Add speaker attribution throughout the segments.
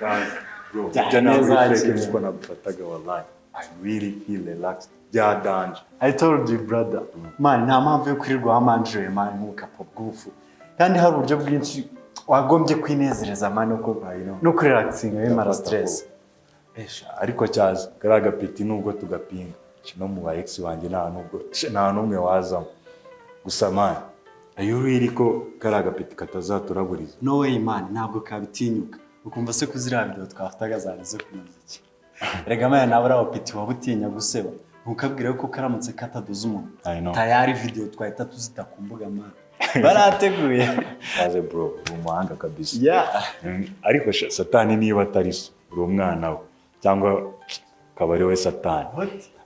Speaker 1: Bro, I really feel relaxed.
Speaker 2: I told you, brother. Man, nta mpamvu yo kwirirwa amandre man nkuka kungufu. Kandi hari uburyo bwinshi wagombye kwinezereza man no kurelaxinga bimara stress.
Speaker 1: Ariko cyaza karaga peti nubwo tugapinga. No mu ba ex wanjye nta numwe wazamo. Gusa man, ayo riri ko karaga peti katazaturaburiza.
Speaker 2: No way man, ntabwo kabitinyuka. Ukumva se kuzira video twafataga zanize kumuziki. Rega man nabura peti wabutinya guseba. Ntukabwire ko karamutse kataduza umuntu. Tayari video twahita tuzita ku mbuga man. Barateguye.
Speaker 1: Aze bro, umuhanga kabisa.
Speaker 2: Yeah.
Speaker 1: Ariko satani niba atari so, uri umwana we cyangwa kabari we satani.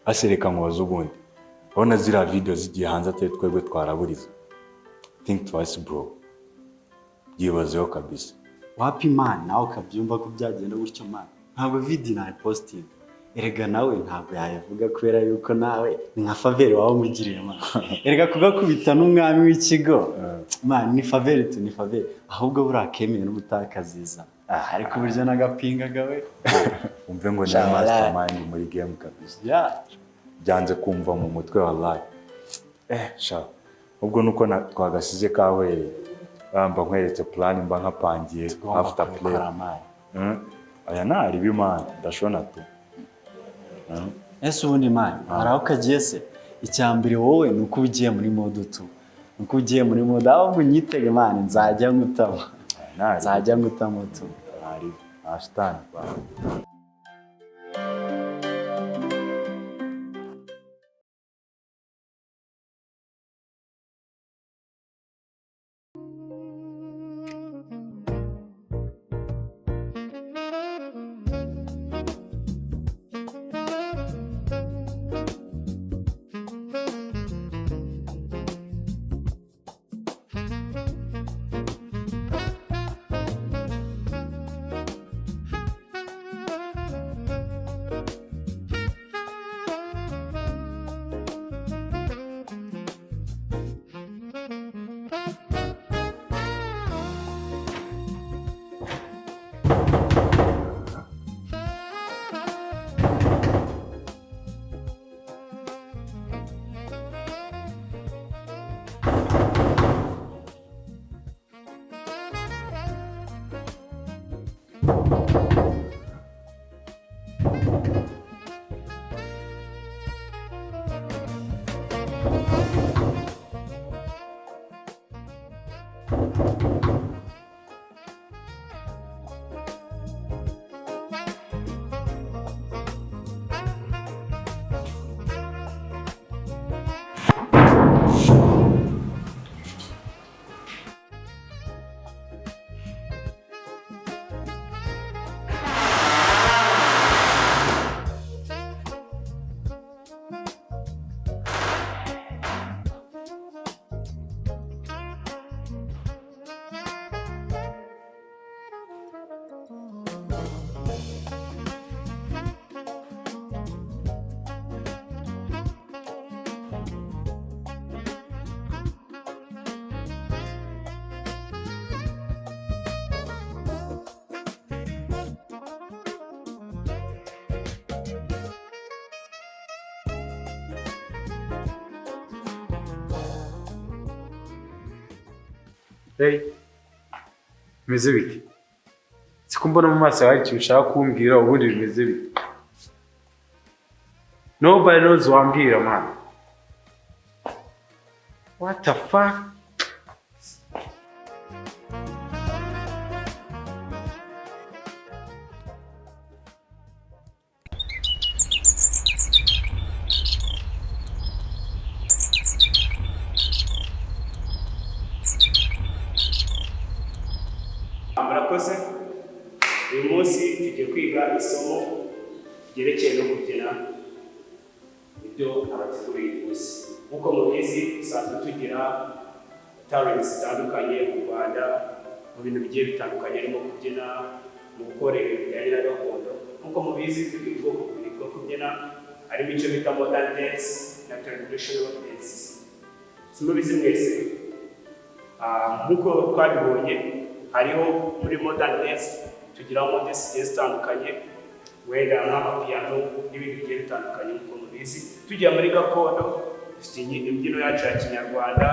Speaker 1: Asereka nkoza ubundi. Abona zira video zigiye hanze atari twebwe twaraburiza. Think twice bro. Yibazeho kabisa.
Speaker 2: Wapi man nawe kabyumva ko byagenda gutyo man. Ntabwo video na posting. Erega nawe ntabwo yayavuga kubera yuko nawe ni nka favere wawe mugiriye man. Erega kugakubita n'umwami w'ikigo. Man ni favere tu ni favere. Ahubwo burakemeye n'ubutakaziza. Ariko buryo nagapingaga we.
Speaker 1: Umve ngo ni mastermind muri game kabisa.
Speaker 2: Yeah.
Speaker 1: Byanze kumva mu mutwe wallahi. Sha. Ubwo nuko twagasize kawe. Bamba nkweretse plan mba nkapangiye after play. Aya nari bimana ndashona tu.
Speaker 2: Ese ubundi man araho kagiye se icyambere wowe nuko ugiye muri mode tu. Nuko ugiye muri mode ahubwo nyitege man nzajya ngutama. Nzajya ngutama tu.
Speaker 1: Ari ashitani ba.
Speaker 3: Hey, bimeze bite? Siko mbona mu maso yawe icyo ushaka kumbwira ubundi bimeze bite? Nobody knows wambwira man. What the fuck?
Speaker 4: Murakoze. Uyu munsi tugiye kwiga isomo ryerekeye no kubyina ibyo abateguriye umunsi. Nk'uko mubizi usanzwe tugira talents zitandukanye mu Rwanda mu bintu bigiye bitandukanye harimo kubyina mu gukora ibijyanye na gakondo. Nk'uko mubizi tugira ubwoko bubiri bwo kubyina harimo icyo bita modern dance na traditional dance. Simubizi mwese nk'uko twabibonye hariho muri modern dance tugiramo models zigiye zitandukanye wenda nk'amapiyano n'ibindi bigiye bitandukanye nk'uko mubizi. Tujya muri gakondo dufite imbyino yacu ya kinyarwanda,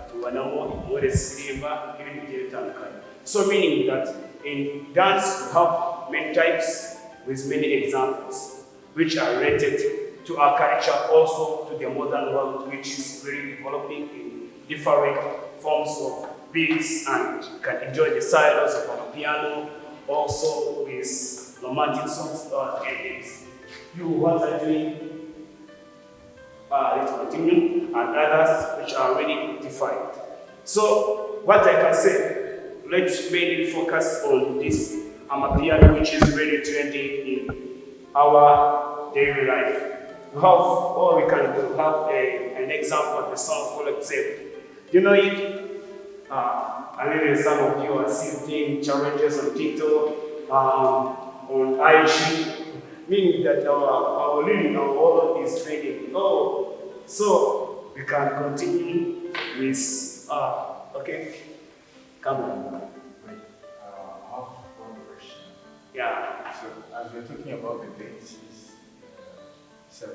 Speaker 4: tubonamo intore ziririmba n'ibindi bigiye bitandukanye. So meaning that in dance we have many types with many examples which are related to our culture, also to the modern world, which is really developing in different forms of beats, and you can enjoy the silence of our piano, also with romantic songs and games. You what are doing, let's continue, and others which are really defined. So what I can say, let's mainly focus on this piano, which is really trending in our daily life. We have, or we can do, have an example of the song called Example. You know it? I know some of you are seeing challenges on TikTok, on IG, meaning that our living, our world is trading. Oh, so we can continue with, okay, come on.
Speaker 3: Wait, I have one question.
Speaker 4: Yeah.
Speaker 3: So, as we're talking about the dances, so,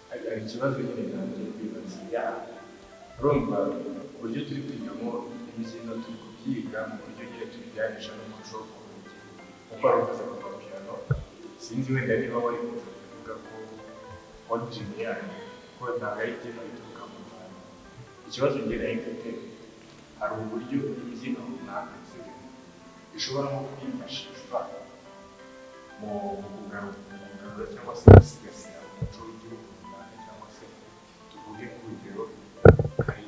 Speaker 3: hari ikibazo nyine ntangiye kwibaza.
Speaker 4: Yeah.
Speaker 3: Urumva uburyo turi kwigamo imbyino turi kubyiga mu buryo nyine tubijyanisha n'umuco kuko wabivuze kuva mu piano, sinzi wenda niba wari kuvuga ko origin yayo ko ntabwo ari imbyino ituruka mu Rwanda. Ikibazo njye nari mfite, hari uburyo imbyino runaka ishobora nko kwifashishwa mu kugarura cyangwa se gusigasira umuco w'igihugu runaka, cyangwa se tuvuge ku rugero hari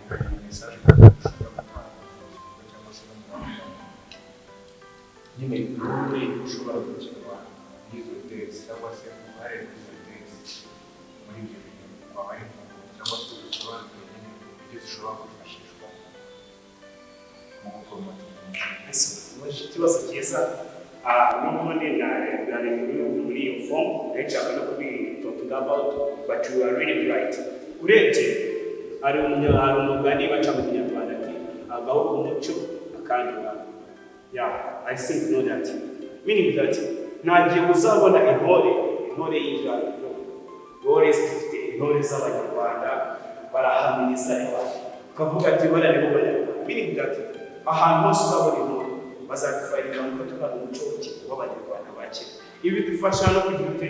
Speaker 3: message dushobora gutanga cyangwa se no mu Rwanda nyine role ishobora gukinwa n'izo dance cyangwa se uruhare rw'izo dance muri ibyo bintu waba ari cyangwa se ubusobanuro nyine uburyo zishobora kwifashishwa mu gukomata
Speaker 4: ikibazo cyiza n'ubundi nari muri iyo form nshaka no talking about, but you are really right. Urebye hari umugani baca mu Kinyarwanda ati agahugu umuco akandi abantu. Yeah, I think know that, meaning that ntagiye uzabona intore y'injyana, intore zifite intore z'abanyarwanda barahamiriza abantu ukavuga ati bariya nibo banyarwanda, meaning that ahantu hose uzabona intore bazadufarira ngo tukaba umuco w'abanyarwanda ba kera. Ibi bidufasha no kugira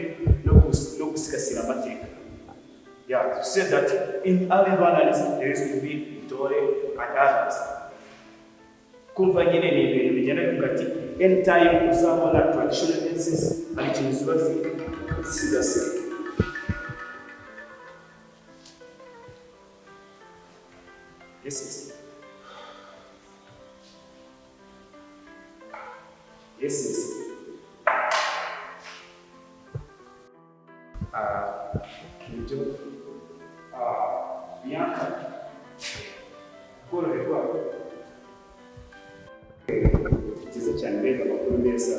Speaker 4: no gusigasira amateka. Yeah, to say that in early Rwanda there used to be intore and others. Kumva nyine ni ibintu bigenda bivuga ati anytime uzabona traditional dances hari ikintu ziba zisigasira. Yes. Bianca, koroherwa byiza cyane, mbega amakuru meza.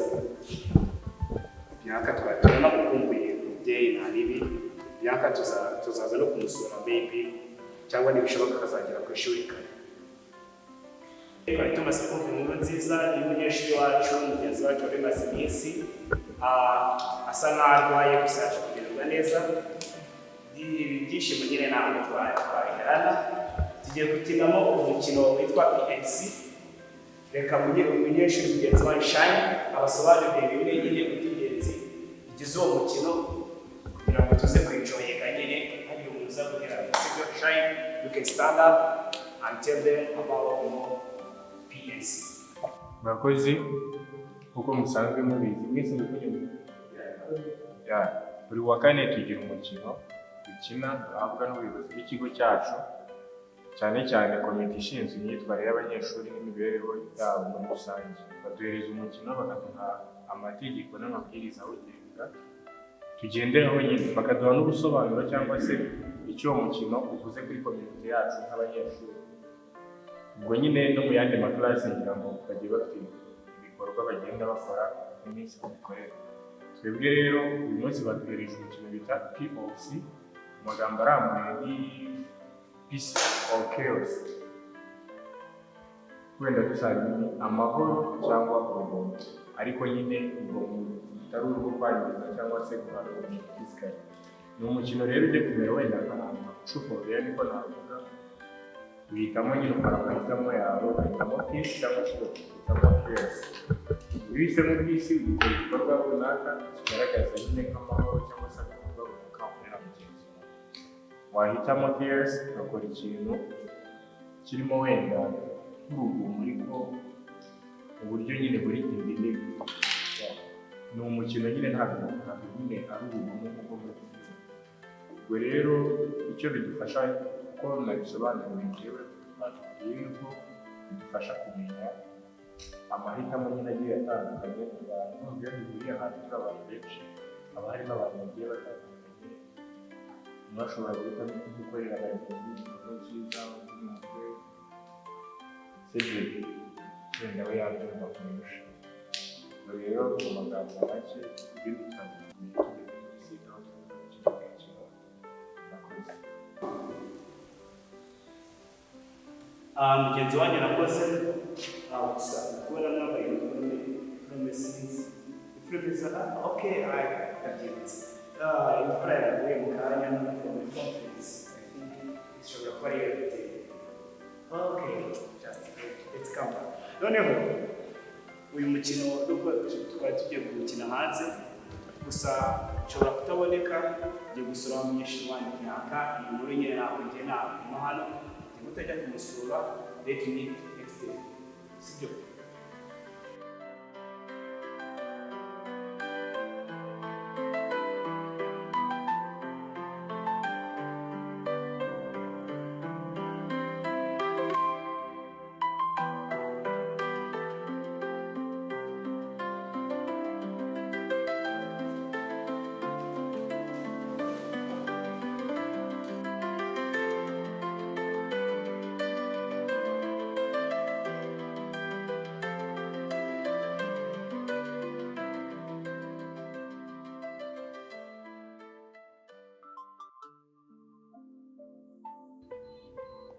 Speaker 4: Bianca twatubona gukumbuye umubyeyi nta ribi. Bianca tuzaza no kumusura maybe, cyangwa nibishoboka akazagera ku ishuri kare. Twari tumaze kumva inkuru nziza y'umunyeshuri wacu, mugenzi wacu wari umaze iminsi asa n'aho arwaye, gusa yaje kumererwa neza. Ibyishimo nyine ntabwo twabiherana. Tugiye gukinamo umukino witwa PNC. Reka umunyeshuri mugenzi wacu Shyne abasobanurire bimwe nyine by'ingenzi bigize uwo mukino kugira ngo tuze kwicoyega nyine. Hari umuntu uza kugira ngo sibyo Shyne, you can stand up and tell them about more PNC.
Speaker 3: Murakoze, kuko musanzwe mubizi mwese mukunye. Buri wa kane tugira umukino dukina duhabwa n'ubuyobozi bw'ikigo cyacu, cyane cyane komite ishinzwe imyitwarire y'abanyeshuri n'imibereho yabo muri rusange. Baduhereza umukino bakaduha amategeko n'amabwiriza awugenga tugenderaho nyine, bakaduha n'ubusobanuro cyangwa se icyo uwo mukino uvuze kuri komite yacu nk'abanyeshuri. Ubwo nyine no mu yandi maklasi ngira ngo bagiye bafite ibikorwa bagenda bakora n'iminsi babikorera. Twebwe rero uyu munsi baduhereje umukino bita POC, amagambo arambuye ni Peace or Chaos. wenda dusanga ni amahoro cyangwa urugomo, ariko nyine urugomo rutari urwo kwangiza cyangwa se guhana umuntu physically. Ni umukino rero ujya kumera wenda nk'ahantu truthful niko navuga, uhitamo nyine ukora amahitamo yawe, ugahitamo peace cyangwa se ugahitamo chaos. Iyo uhisemo peace ukora igikorwa runaka kigaragaza nyine nk'amahoro cyangwa se agakorwa runaka ukorera mugenzi wawe. Wahitamo chaos ugakora ikintu kirimo wenda nk'urugomo ariko mu buryo nyine buri imbere. Ni umukino nyine ntabwo nyine ari urugomo nk'uko mubivuze. Ubwo rero icyo bidufasha ko nabisobanuriwe njyewe batubwiye yuko bidufasha kumenya amahitamo nyine agiye atandukanye mu bantu, iyo bihuriye ahantu turi abantu benshi haba harimo abantu bagiye batandukanye. Umwe ashobora guhitamo gukorera abagenzi igikorwa cyiza, undi umutwe Cedric wenda we yabyumva kumurusha. Ubwo rero mu magambo make ibyo dutangiye kumenya tugeze muri sigaho tugeze nakoze.
Speaker 4: Mugenzi wanjye nakoze gusa kubera nambaye uniforme sinzi okay ndabyibutse imfura yaguye mu kanya n'uniforme conference ishobora kuba ari iyo okay just let's come back. Noneho uyu mukino nubwo twari tugiye gukina hanze gusa ushobora kutaboneka, ugiye gusura umunyeshuri wanjye imyaka iyi nkuru nyine ntabwo njye ntabwo hano utajya kumusura, let me next day. Sibyo?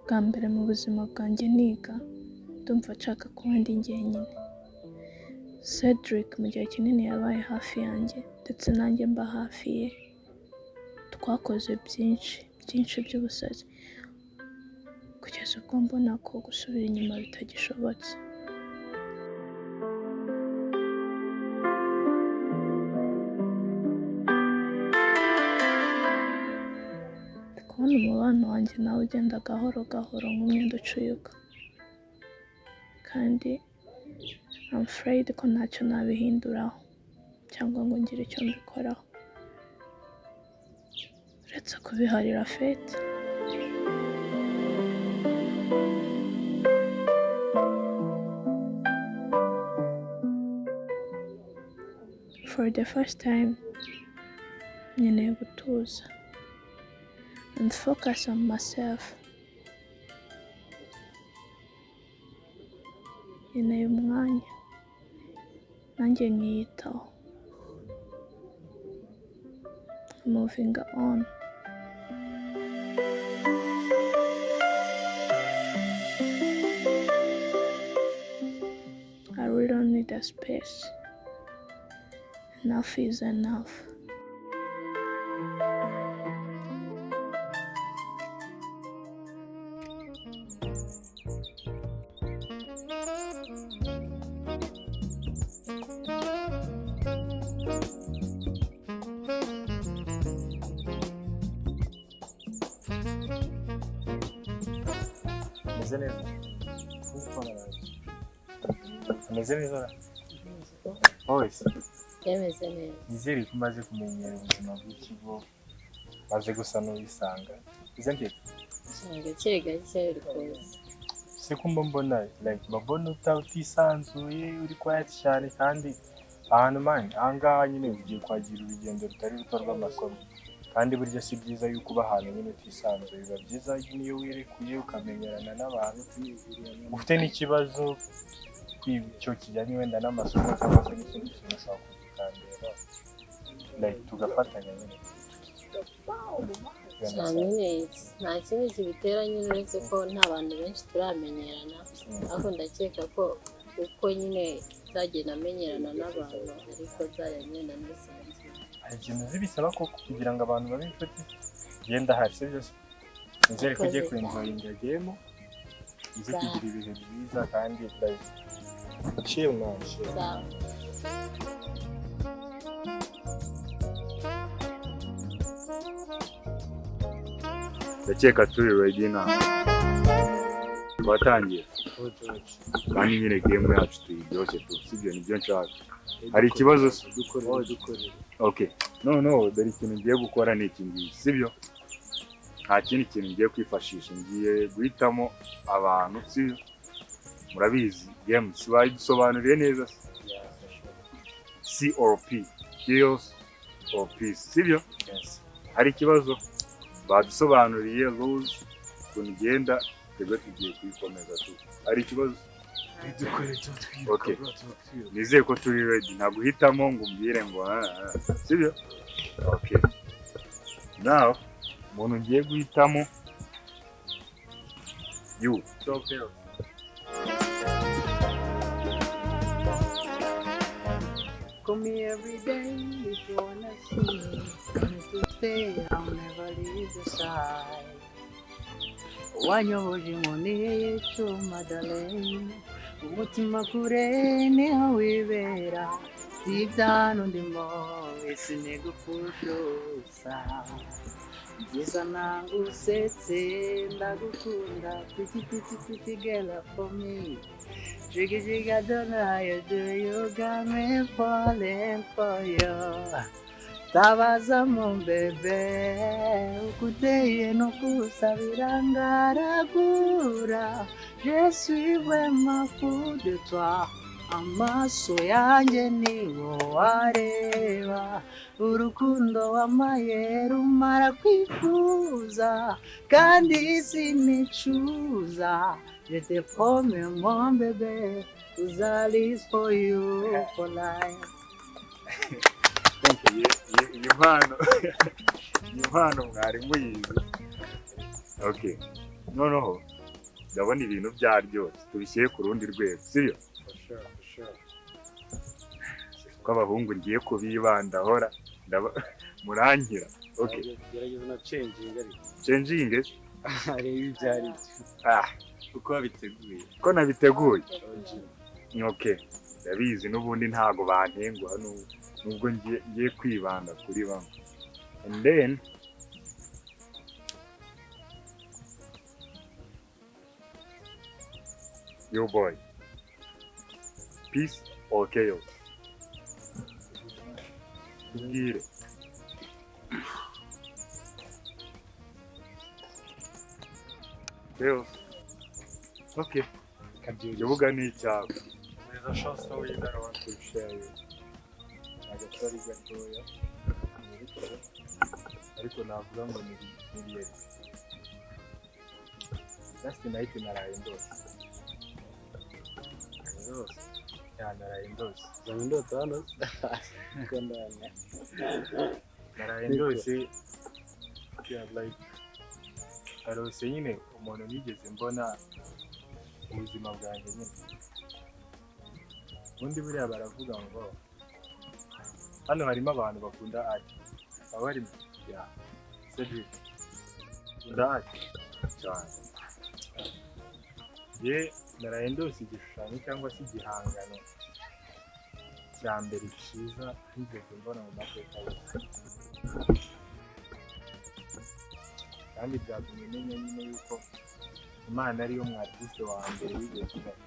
Speaker 5: Bwa mbere mu buzima bwanjye niga, ndumva nshaka kuba ndi njyenyine. Cedric mu gihe kinini yabaye hafi yanjye ndetse nanjye mba hafi ye. Twakoze byinshi by'ubusazi kugeza ubwo mbona ko gusubira inyuma bitagishobotse. Kubona umubano wanjye nawe ugenda gahoro gahoro nk'umwenda ucuyuka, kandi I'm afraid ko ntacyo nabihinduraho cyangwa ngo ngire icyo mbikoraho uretse kubiharira fete. For the first time nkeneye gutuza and focus on myself. Nkeneye umwanya nanjye nkiyitaho. Moving on. I really need a space. Enough is enough.
Speaker 3: Ameze neza wese
Speaker 6: yameze neza.
Speaker 3: nizere ko umaze kumenyera ubuzima bw'ikigo, maze gusa n'ubisanga izo ndetse
Speaker 6: Usanga kiri gake rwose.
Speaker 3: se kumba mbona mbona utisanzuye uri quiet cyane, kandi ahantu mani ahangaha nyine ugiye kwagira urugendo rutari ruto rw'amasomo, kandi burya si byiza yuko uba ahantu nyine utisanzuye. Biba byiza niyo wirekuye ukamenyerana n'abantu. Ufite n'ikibazo icyo kijyanye wenda n'amasomo cyangwa se n'ikindi kintu ushobora kuzikandira tugafatanya nyine.
Speaker 6: nyine nta kindi kibitera nyine uretse ko nta bantu benshi turamenyerana ariko ndakeka ko uko nyine nzagenda amenyerana n'abantu ariko nzajya ngenda nisanzura.
Speaker 3: hari ikintu uzi bisaba koko kugira ngo abantu babe inshuti genda hari sibyo se nizere ko ugiye kuenjoyinga game uzi kugira ibihe byiza kandi chill man chill.
Speaker 6: Sawa.
Speaker 1: ndakeka turi ready now twatangiye kandi nyine game yacu tuyiryoshye tu sibyo nibyo nshaka hari ikibazo
Speaker 2: dukorere
Speaker 1: okay no dore ikintu ngiye gukora ni iki ngiki sibyo nta kindi kintu ngiye kwifashisha ngiye guhitamo abantu sibyo murabizi game sibayidusobanuriye neza C or P kills or peace sibyo hari ikibazo badusobanuriye rules ukuntu igenda twebwe tugiye kuyikomeza tu hari ikibazo okay nizeye ko turi ready ntaguhitamo ngo umbwire ngo sibyo okay now umuntu ngiye guhitamo you
Speaker 7: Call me every day if you wanna see me. Promise to stay, I'll never leave your side. Wanyohoje inkoni cyuma darling, umutima kure niho wibera, ibyano ndimo isi negupfushosa. Nziza nangusetse ndagukunda, pretty girl for me. Jiggy jiggy, I don't know how you do, you got me falling for you. Tabaza mon bébé, ukuteye no kusabira ngaragura. Je suis vraiment fou de toi. Amaso yanjye niwo wareba, urukundo wamaye rumara kwifuza, kandi sinicuza. Je te promets mon bébé, I'll live for you for life.
Speaker 1: thank you iyi mpano mwari muyizi okay noneho ndabona ibintu byaryoshye tubishyire ku rundi rwego sibyo ko abahungu ngiye kubibandahora murankira okay
Speaker 2: gerageza na
Speaker 1: changing
Speaker 2: areba ibyari uko wabiteguye
Speaker 1: ko nabiteguye okay ndabizi n'ubundi ntago bantenguha nubwo ngiye kwibanda kuri bamwe and then yo boy peace or chaos tubwire chaos okay ikibuga ni icyawe
Speaker 3: There's a short story that I want to share you. Agasari gatoya ariko navuga ngo ni real. Last night naraye ndose. Naraye ndose.
Speaker 2: Zandoto hano kandana.
Speaker 3: Naraye ndose. Yeah, like arose nyine umuntu nigeze mbona ubuzima bwanjye nyine. Ubundi buriya baravuga ngo hano harimo abantu bakunda art. Abarimo ya Cedric bakunda art cyane. Ye naraye ndose igishushanyo cyangwa se igihangano cya mbere cyiza nigeze mbona mu mateka yose. Kandi byatumye menya nyine yuko Imana ariyo mwartiste wa mbere wigeze kubaho.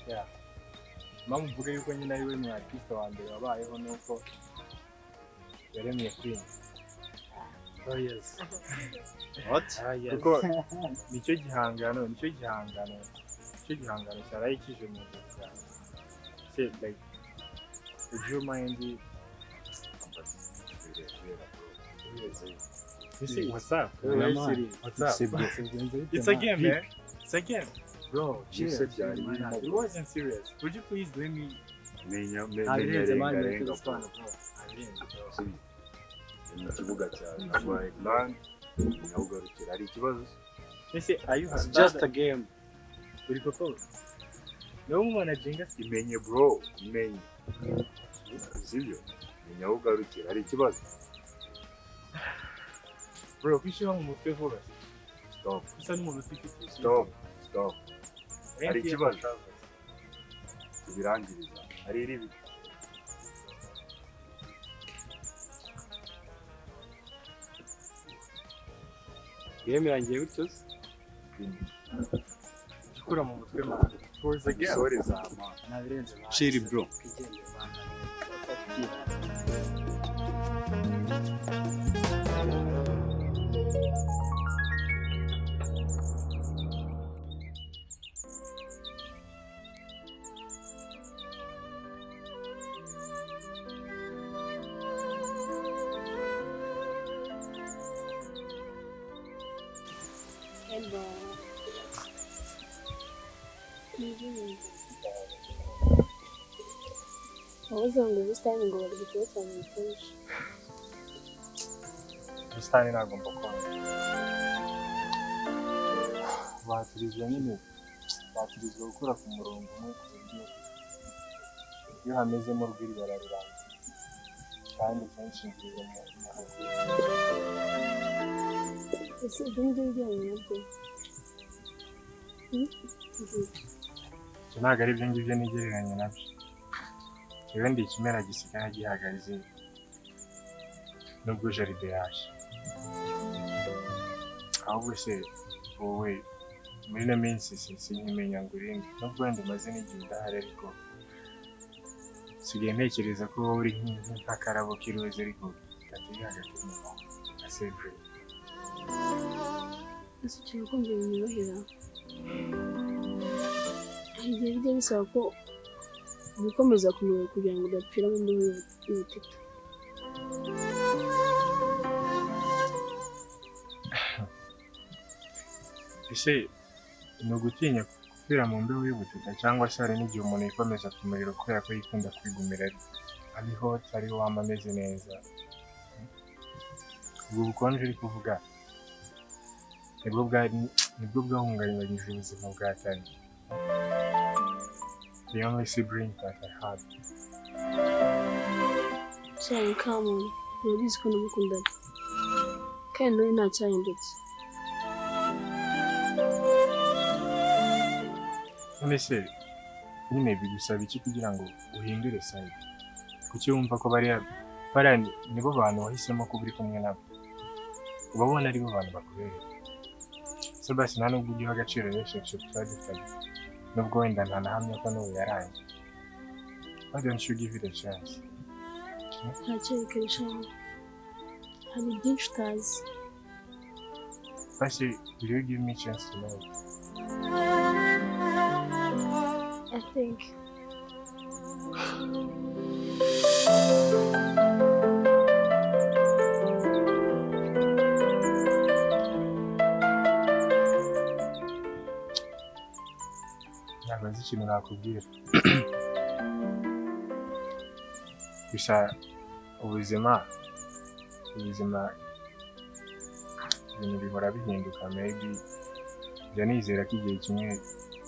Speaker 3: Yeah. Mama mvuga yuko nyine ariwe mwartiste wa mbere wabayeho nuko yaremye Queen. Oh yes.
Speaker 2: What?
Speaker 3: Yes. Kuko nicyo gihangano cyarayikije mu nzira. Say like would you mind what's up? What's up? It's a game, man. It's a game. Bro, chill. It wasn't serious. Would you please let me
Speaker 2: ntabirenze mani
Speaker 1: renga
Speaker 2: muri Swana bro ntabirenze
Speaker 1: mu kibuga cya Abaye Clan naho ugarukira ari ikibazo
Speaker 3: ese ayu
Speaker 2: it's just a game
Speaker 3: uri koko nawe umwana jenga
Speaker 1: imenye bro imenye sibyo menya aho ugarukira ari ikibazo
Speaker 3: bro kwishyira mu mutwe vuba
Speaker 1: stop
Speaker 3: usa n'umuntu ufite
Speaker 1: stop hari ikibazo tubirangiriza ari ribi
Speaker 2: game irangiye gutyo
Speaker 3: gikura mu mutwe mu for the game
Speaker 1: sorry zama
Speaker 2: ntabirenze mani
Speaker 1: chill bro
Speaker 2: twigendere mani
Speaker 5: Hello. Wabuze ngo this time ngo bari guteka mu bikoresho.
Speaker 3: ubusitani ntabwo mbukunda batirizwa nyine batirizwa gukora ku murongo umwe ku buryo iyo hamezemo rw'iri bararuranga kandi kenshi ngiye mu
Speaker 5: Ese ibyo ngibyo bijyanye nabyo?
Speaker 3: ibyo ntabwo ari ibyo ngibyo nigereranya nabyo yewe ndi ikimera gisigara gihagaze nubwo jaride yaje ahubwo se wowe muri ino minsi sinkimenya ngo urinde nubwo wenda umaze n'igihe udahari ariko nsigaye ntekereza ko wowe uri nk'akarabo k'iroze ariko gateye hagati mu na Cedric.
Speaker 5: Ese ushaka kumva binyorohera? Hari igihe bijya bisaba ko gukomeza kumenya kugira ngo udapfira mu mbeho y'ubutita.
Speaker 3: Ese ni ugutinya gupfira mu mbeho y'ubutita cyangwa se hari n'igihe umuntu yikomeza ku muriro kubera ko yikunda kwigumira ariho atari wama ameze neza? Ubwo bukonje uri kuvuga nibwo bwahungabanyije ubuzima bwa Tanya. The only sibling that I had.
Speaker 5: Shyne, come on. Urabizi ko namukundaga. Kandi nawe nta cyahindutse.
Speaker 3: None se nyine bigusaba iki kugira ngo uhindure side? Kuki wumva ko bariya nibo bantu wahisemo kuba uri kumwe nabo? Ubabona aribo bantu bakubereye. So basi nta nubwo ugiha agaciro relationship twagifanye. Nubwo wenda ntanahamya ko n'ubu yarangiye. Why don't you give it a chance?
Speaker 5: Ntacyerekana Shyne. Hari byinshi utazi.
Speaker 3: Basi will you give me a chance to know?
Speaker 5: I think.
Speaker 3: Ntabwo nzi ikintu nakubwira. Gusa ubuzima ibintu bihora bihinduka. Maybe njya nizera ko igihe kimwe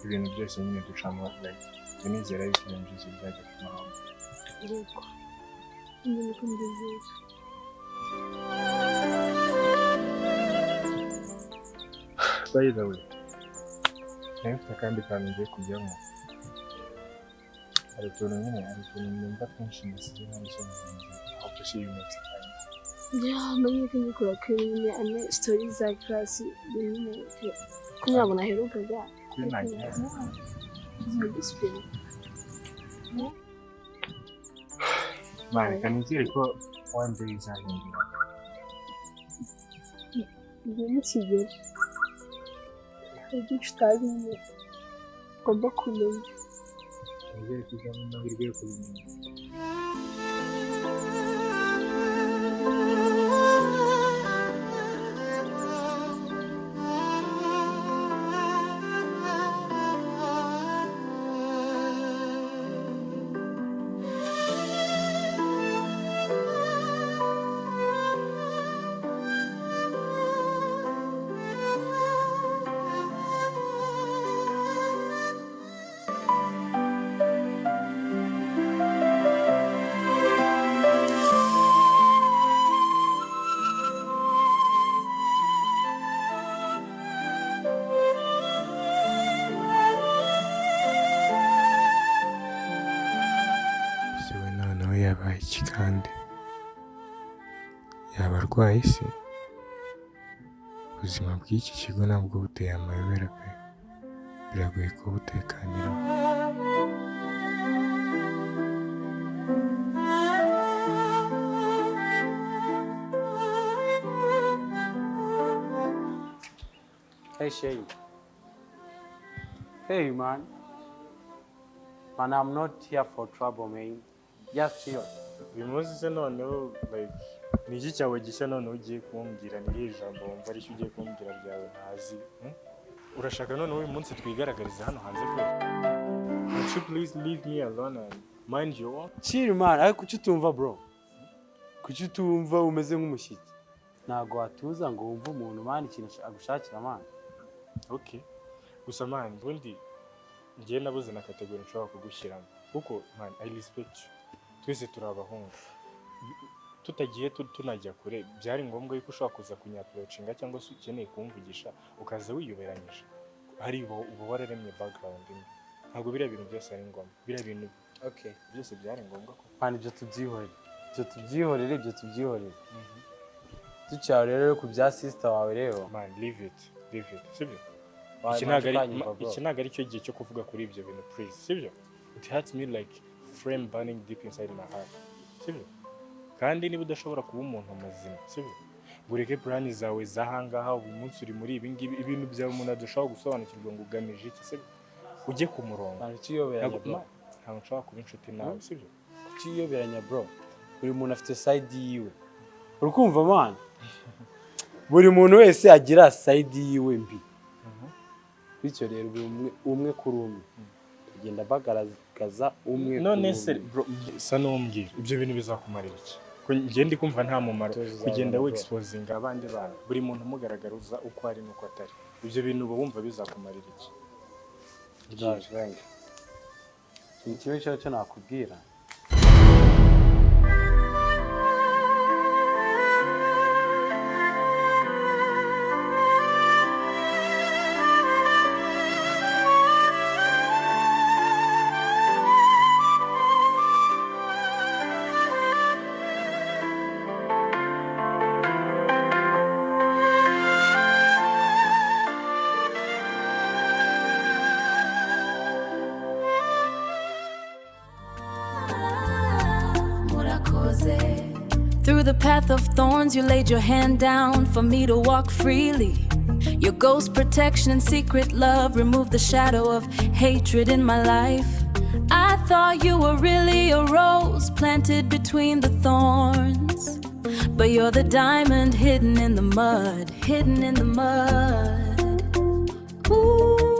Speaker 3: ibintu byose nyine ducamo njya nizera yuko ibintu byose bizajya ku murongo.
Speaker 5: Yego. Njye niko mbyizera.
Speaker 3: By the way, nayo mfite akandi kantu ngiye kujyamo. Hari utuntu numva twinshi nasize ntabisoma neza. I hope to see you next time.
Speaker 5: Yeah, namenye ko ngikora kuri nyine ane stories za class nyine ko ntabwo naherukaga.
Speaker 3: Kuri nanjye. Mane, kanizere ko one day izahindura.
Speaker 5: Igihe nikigera. Hari byinshi utazi nyine ugomba kumenya.
Speaker 3: Kanizere ko uzabona amahirwe yo kubimenya. yabaye iki kandi? Yaba arwaye se? Ubuzima bw'iki kigo nabwo buteye amayobera pe. Biragoye ko butekanira.
Speaker 7: Hey Shyne. Hey man. Man, I'm not here for trouble, man. Just chill.
Speaker 3: Uyu munsi se noneho like ni iki cyawe gishya noneho ugiye kumbwira ni iri jambo wumva aricyo ugiye kumbwira ryawe ntazi? Urashaka noneho uyu munsi twigaragarize hano hanze kwe? Would you please leave me alone and mind your own?
Speaker 7: Chill man, ariko kuki utumva bro? Kuki utumva umeze nk'umushyitsi? Ntago watuza ngo wumve umuntu man ikintu agushakira man.
Speaker 3: Okay. Gusa man, ubundi ngiye nabuze na kategori nshobora kugushyiramo. Kuko man, I respect you. Twese turi abahungu. Tutagiye tunajya kure, byari ngombwa yuko ushobora kuza kunyapproachinga cyangwa se ukeneye kumvugisha ukaza wiyoberanyije. Hari ubu wararemye background imwe. Ntabwo biriya bintu byose ari ngombwa. Biriya bintu
Speaker 7: Okay.
Speaker 3: byose byari ngombwa ko.
Speaker 7: Man, ibyo tubyihorere. Ibyo tubyihorere. Ducyaho rero ku bya sister wawe rero.
Speaker 3: Man, leave it. Sibyo? Iki ntabwo ari cyo gihe cyo kuvuga kuri ibyo bintu, please. Sibyo? It hurts me like flame burning deep inside my heart. Sibyo? Kandi niba udashobora kuba umuntu muzima, sibyo? Gureke plan zawe zahangaha uyu munsi uri muri ibi ngibi ibintu byawe umuntu adashobora gusobanukirwa ngo ugamije iki, sibyo? Ujye ku murongo. Ntabwo nshobora kuba inshuti nawe, sibyo?
Speaker 7: Kukiyoberanya bro. Buri muntu afite side yiwe. Urukumva man? Buri muntu wese agira side yiwe mbi. Bityo rero umwe kuri umwe. Tugenda bagaragaza umwe.
Speaker 3: None se bro, sa n'umbwira ibyo bintu bizakumarira iki? Ngiye ndi kumva nta mumaro kugenda we exposing abandi bantu. Buri muntu umugaragaruza uko ari nuko atari. Ibyo bintu uba wumva bizakumarira iki?
Speaker 7: Ikintu cyo nakubwira.
Speaker 8: Through the path of thorns, you laid your hand down for me to walk freely. Your ghost protection and secret love removed the shadow of hatred in my life. I thought you were really a rose planted between the thorns, but you're the diamond hidden in the mud, hidden in the mud. Ooh.